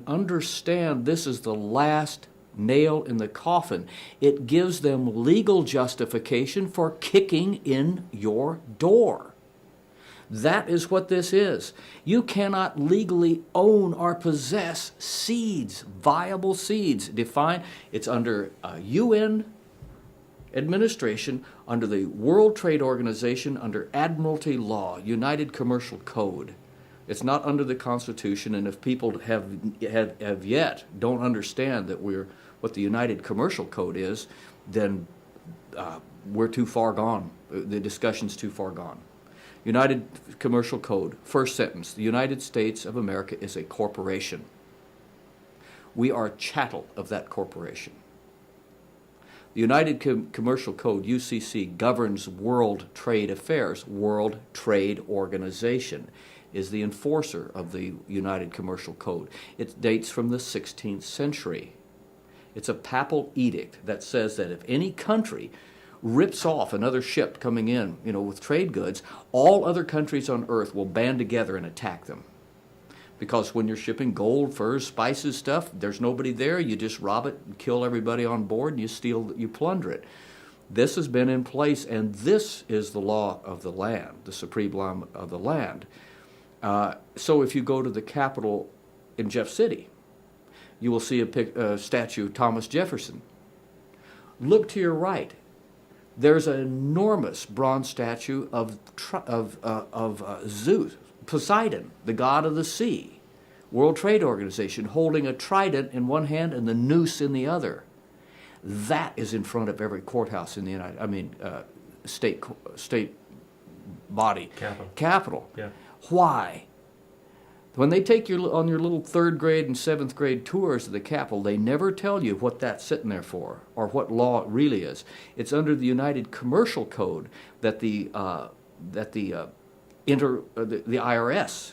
understand this is the last nail in the coffin. It gives them legal justification for kicking in your door. That is what this is. You cannot legally own or possess seeds, viable seeds. It's under UN administration, under the World Trade Organization, under Admiralty law, United Commercial Code. It's not under the Constitution, and if people have yet don't understand that what the United Commercial Code is, then we're too far gone. The discussion's too far gone. United Commercial Code, first sentence, the United States of America is a corporation. We are chattel of that corporation. The United Commercial Code, UCC, governs world trade affairs. World Trade Organization is the enforcer of the United Commercial Code. It dates from the 16th century. It's a papal edict that says that if any country rips off another ship coming in, with trade goods, all other countries on earth will band together and attack them. Because when you're shipping gold, furs, spices, stuff, there's nobody there. You just rob it and kill everybody on board, and you plunder it. This has been in place, and this is the law of the land, the supreme law of the land. So if you go to the Capitol in Jeff City, you will see a statue of Thomas Jefferson. Look to your right. There's an enormous bronze statue of Zeus, Poseidon, the god of the sea, World Trade Organization, holding a trident in one hand and the noose in the other. That is in front of every courthouse in the state body. Capital. Yeah. Why? When they take you on your little 3rd grade and 7th grade tours of the Capitol, they never tell you what that's sitting there for or what law it really is. It's under the United Commercial Code that the IRS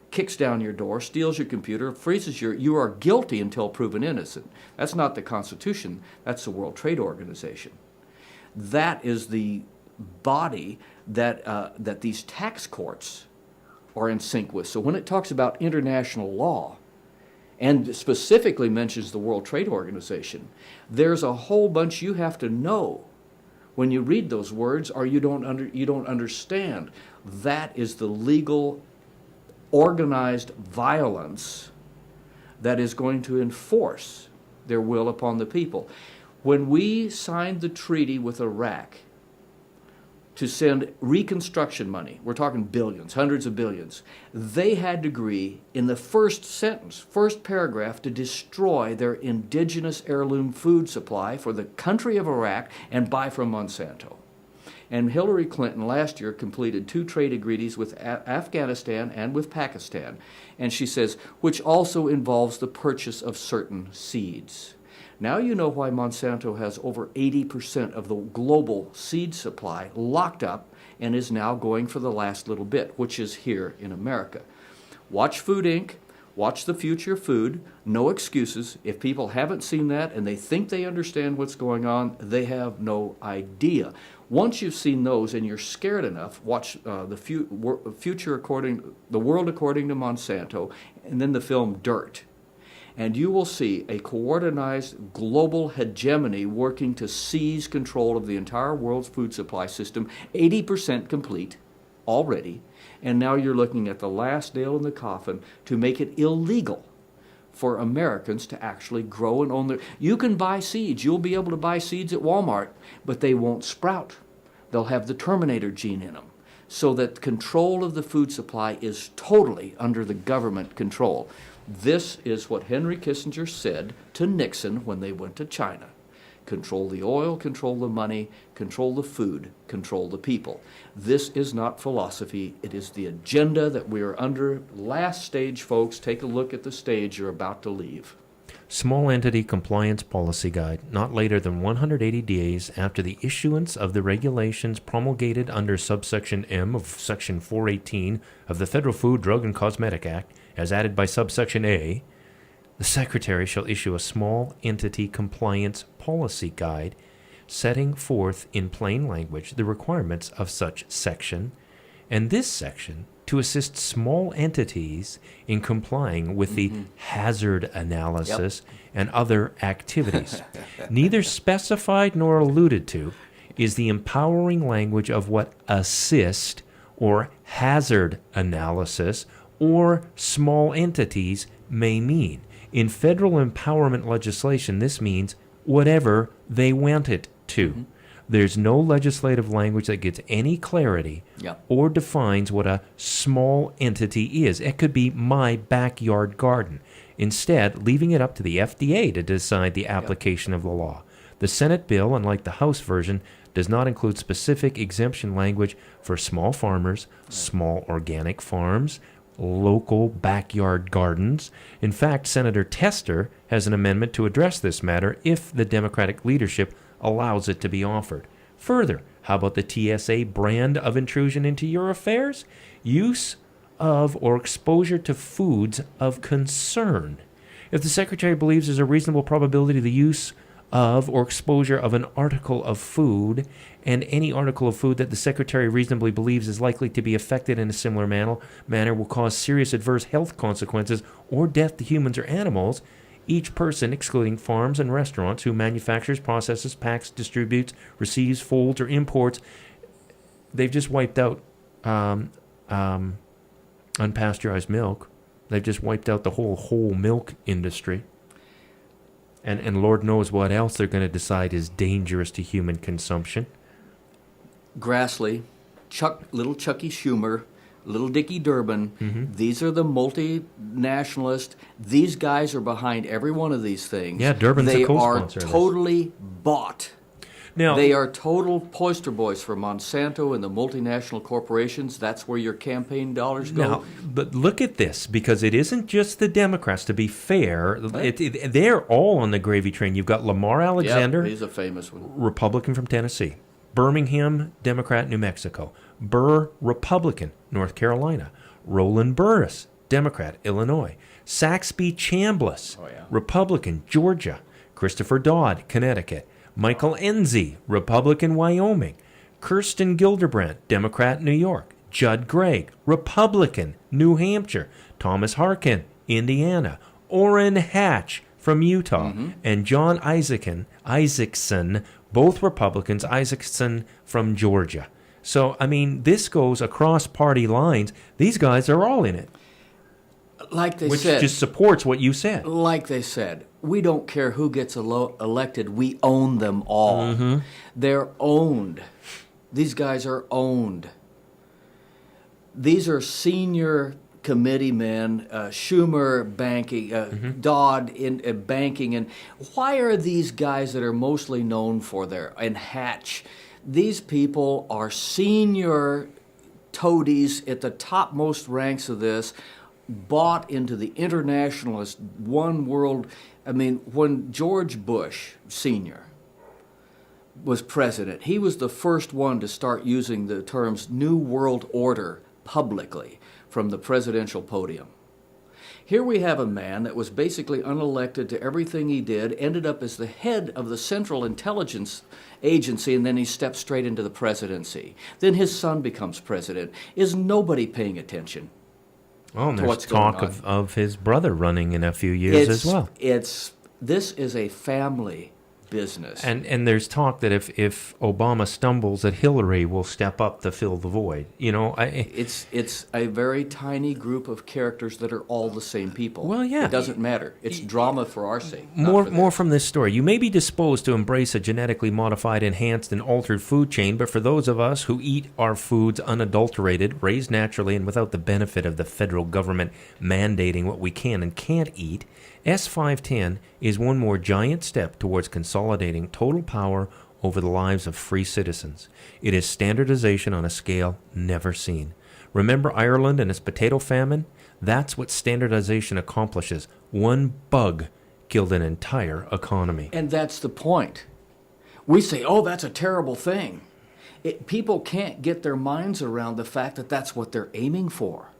kicks down your door, steals your computer, freezes you are guilty until proven innocent. That's not the Constitution. That's the World Trade Organization. That is the body that these tax courts are in sync with. So when it talks about international law and specifically mentions the World Trade Organization, there's a whole bunch you have to know when you read those words, or you don't understand. That is the legal, organized violence that is going to enforce their will upon the people. When we signed the treaty with Iraq to send reconstruction money, we're talking billions, hundreds of billions, they had to agree in the first sentence, first paragraph, to destroy their indigenous heirloom food supply for the country of Iraq and buy from Monsanto. And Hillary Clinton last year completed 2 trade agreements with Afghanistan and with Pakistan. And she says, which also involves the purchase of certain seeds. Now you know why Monsanto has over 80% of the global seed supply locked up and is now going for the last little bit, which is here in America. Watch Food Inc., watch The Future of Food, no excuses. If people haven't seen that and they think they understand what's going on, they have no idea. Once you've seen those and you're scared enough, watch The World According to Monsanto, and then the film Dirt. And you will see a coordinized global hegemony working to seize control of the entire world's food supply system, 80% complete already, and now you're looking at the last nail in the coffin to make it illegal for Americans to actually grow and own their... You can buy seeds. You'll be able to buy seeds at Walmart, but they won't sprout. They'll have the Terminator gene in them, so that control of the food supply is totally under the government control. This is what Henry Kissinger said to Nixon when they went to China. Control the oil, control the money, control the food, control the people. This is not philosophy. It is the agenda that we are under. Last stage, folks. Take a look at the stage you're about to leave. Small Entity Compliance Policy Guide, not later than 180 days after the issuance of the regulations promulgated under subsection M of Section 418 of the Federal Food, Drug, and Cosmetic Act, as added by subsection A, the Secretary shall issue a Small Entity Compliance Policy Guide setting forth in plain language the requirements of such section and this section to assist small entities in complying with the hazard analysis and other activities. Neither specified nor alluded to is the empowering language of what assist or hazard analysis or small entities may mean. In federal empowerment legislation, this means whatever they want it to. There's no legislative language that gets any clarity or defines what a small entity is. It could be my backyard garden. Instead, leaving it up to the FDA to decide the application of the law. The Senate bill, unlike the House version, does not include specific exemption language for small farmers, small organic farms, local backyard gardens. In fact, Senator Tester has an amendment to address this matter if the Democratic leadership allows it to be offered. Further, how about the TSA brand of intrusion into your affairs? Use of or exposure to foods of concern. If the Secretary believes there's a reasonable probability the use of or exposure of an article of food and any article of food that the Secretary reasonably believes is likely to be affected in a similar manner will cause serious adverse health consequences or death to humans or animals, each person, excluding farms and restaurants, who manufactures, processes, packs, distributes, receives, folds, or imports, they've just wiped out unpasteurized milk. They've just wiped out the whole milk industry. And Lord knows what else they're going to decide is dangerous to human consumption. Grassley, little Chucky Schumer, little Dickie Durbin, these are the multinationalists. These guys are behind every one of these things. Yeah, Durbin's a co-sponsor. They are totally bought. Now, they are total poster boys for Monsanto and the multinational corporations. That's where your campaign dollars go. Now, but look at this, because it isn't just the Democrats, to be fair. They're all on the gravy train. You've got Lamar Alexander. He's a famous one. Republican from Tennessee. Birmingham, Democrat, New Mexico. Burr, Republican, North Carolina. Roland Burris, Democrat, Illinois. Saxby Chambliss, Republican, Georgia. Christopher Dodd, Connecticut. Michael Enzi, Republican, Wyoming. Kirsten Gillibrand, Democrat, New York. Judd Gregg, Republican, New Hampshire. Thomas Harkin, Indiana. Orrin Hatch from Utah. And John Isaacson, both Republicans, Isaacson from Georgia. So, I mean, this goes across party lines. These guys are all in it. Like they which said. Which just supports what you said. Like they said. We don't care who gets elected. We own them all. They're owned. These guys are owned. These are senior committee men, Schumer banking, Dodd in banking. And why are these guys that are mostly known for and Hatch, these people are senior toadies at the topmost ranks of this, bought into the internationalist one world. I mean, when George Bush Sr. was president, he was the first one to start using the terms New World Order publicly from the presidential podium. Here we have a man that was basically unelected to everything he did, ended up as the head of the Central Intelligence Agency, and then he stepped straight into the presidency. Then his son becomes president. Is nobody paying attention? Oh, and there's talk of his brother running in a few years as well. This is a family business. And there's talk that if Obama stumbles, that Hillary will step up to fill the void. You know, it's a very tiny group of characters that are all the same people. Well, yeah. It doesn't matter. It's drama for our sake. More from this story. You may be disposed to embrace a genetically modified, enhanced, and altered food chain, but for those of us who eat our foods unadulterated, raised naturally, and without the benefit of the federal government mandating what we can and can't eat, S510 is one more giant step towards consolidating total power over the lives of free citizens. It is standardization on a scale never seen. Remember Ireland and its potato famine? That's what standardization accomplishes. One bug killed an entire economy. And that's the point. We say, oh, that's a terrible thing. People can't get their minds around the fact that that's what they're aiming for.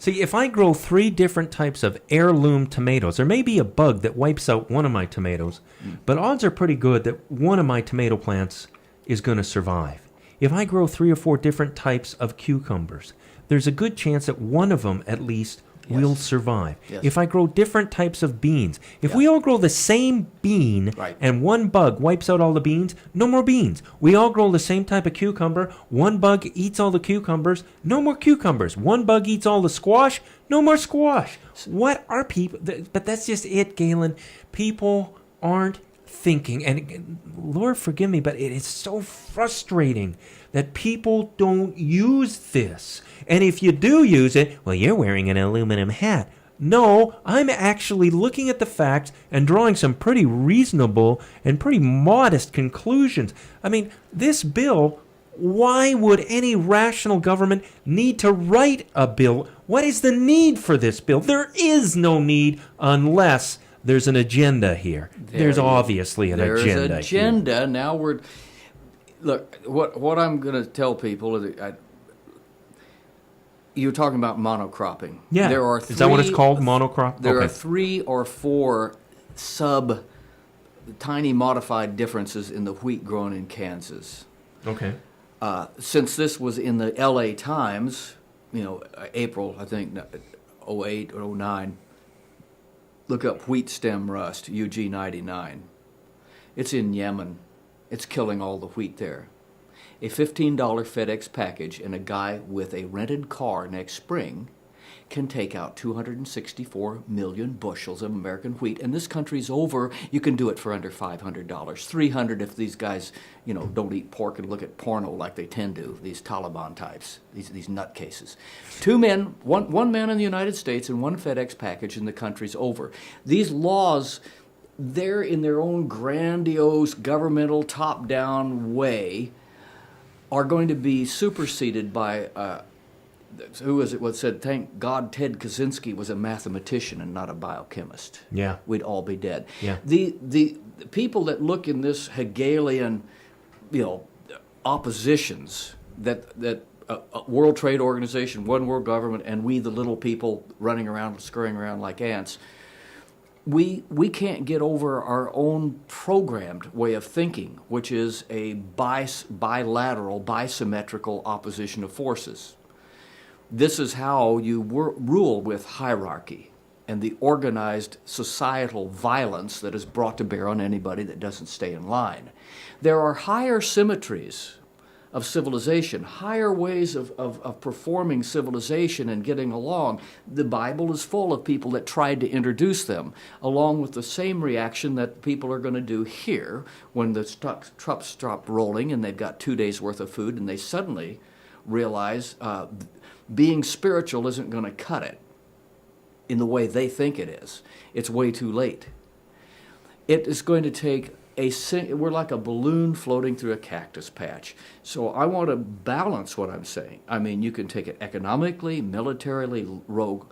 See, if I grow 3 different types of heirloom tomatoes, there may be a bug that wipes out one of my tomatoes, but odds are pretty good that one of my tomato plants is going to survive. if I grow 3 or 4 different types of cucumbers, there's a good chance that one of them at least will survive. Yes. If I grow different types of beans, if we all grow the same bean and one bug wipes out all the beans, no more beans. We all grow the same type of cucumber, one bug eats all the cucumbers, no more cucumbers. One bug eats all the squash, no more squash. What are people? But that's just it, Galen. People aren't thinking, and Lord forgive me, but it is so frustrating that people don't use this. And if you do use it, well, you're wearing an aluminum hat. No, I'm actually looking at the facts and drawing some pretty reasonable and pretty modest conclusions. I mean, this bill, why would any rational government need to write a bill? What is the need for this bill? There is no need unless there's an agenda here. There's obviously an agenda. There's an agenda. Here. Now we're... Look, what I'm going to tell people is... You're talking about monocropping. Yeah. There are is that what it's called, monocrop? There are 3 or 4 tiny modified differences in the wheat grown in Kansas. Okay. Since this was in the L.A. Times, April, I think, 08 or 09, look up wheat stem rust, UG99. It's in Yemen. It's killing all the wheat there. A $15 FedEx package and a guy with a rented car next spring can take out 264 million bushels of American wheat. And this country's over. You can do it for under $500. $300 if these guys, don't eat pork and look at porno like they tend to, these Taliban types, these nutcases. 2 men, one man in the United States and 1 FedEx package and the country's over. These laws, they're in their own grandiose governmental top-down way, are going to be superseded by, who was it what said, thank God Ted Kaczynski was a mathematician and not a biochemist. Yeah. We'd all be dead. Yeah. The people that look in this Hegelian, oppositions that World Trade Organization, one world government, and we the little people running around, scurrying around like ants, we can't get over our own programmed way of thinking, which is a bilateral, bisymmetrical opposition of forces. This is how you rule with hierarchy and the organized societal violence that is brought to bear on anybody that doesn't stay in line. There are higher symmetries of civilization, higher ways of performing civilization and getting along. The Bible is full of people that tried to introduce them, along with the same reaction that people are going to do here when the trucks stop rolling and they've got 2 days' worth of food and they suddenly realize being spiritual isn't going to cut it in the way they think it is. It's way too late. It is going to take we're like a balloon floating through a cactus patch. So I want to balance what I'm saying. I mean, you can take it economically, militarily, rogue.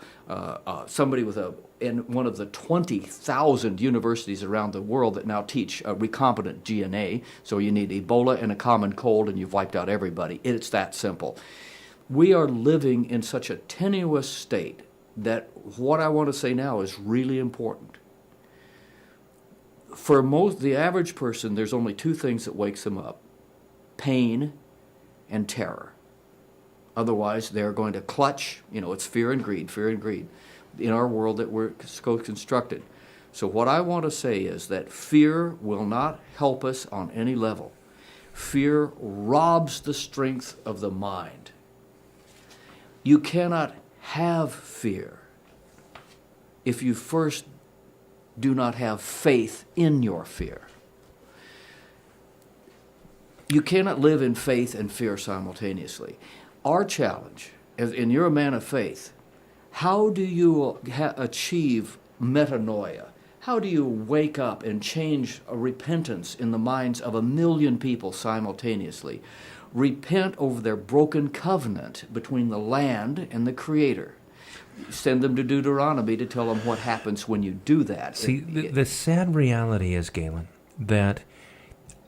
Somebody in one of the 20,000 universities around the world that now teach recombinant DNA. So you need Ebola and a common cold, and you've wiped out everybody. It's that simple. We are living in such a tenuous state that what I want to say now is really important. For the average person, there's only 2 things that wakes them up: pain and terror. Otherwise, they're going to clutch, it's fear and greed in our world that we're constructed. So what I want to say is that fear will not help us on any level. Fear robs the strength of the mind. You cannot have fear if you first do not have faith in your fear. You cannot live in faith and fear simultaneously. Our challenge, and you're a man of faith, how do you achieve metanoia? How do you wake up and change a repentance in the minds of 1 million people simultaneously? Repent over their broken covenant between the land and the Creator. Send them to Deuteronomy to tell them what happens when you do that. See, the sad reality is, Galen, that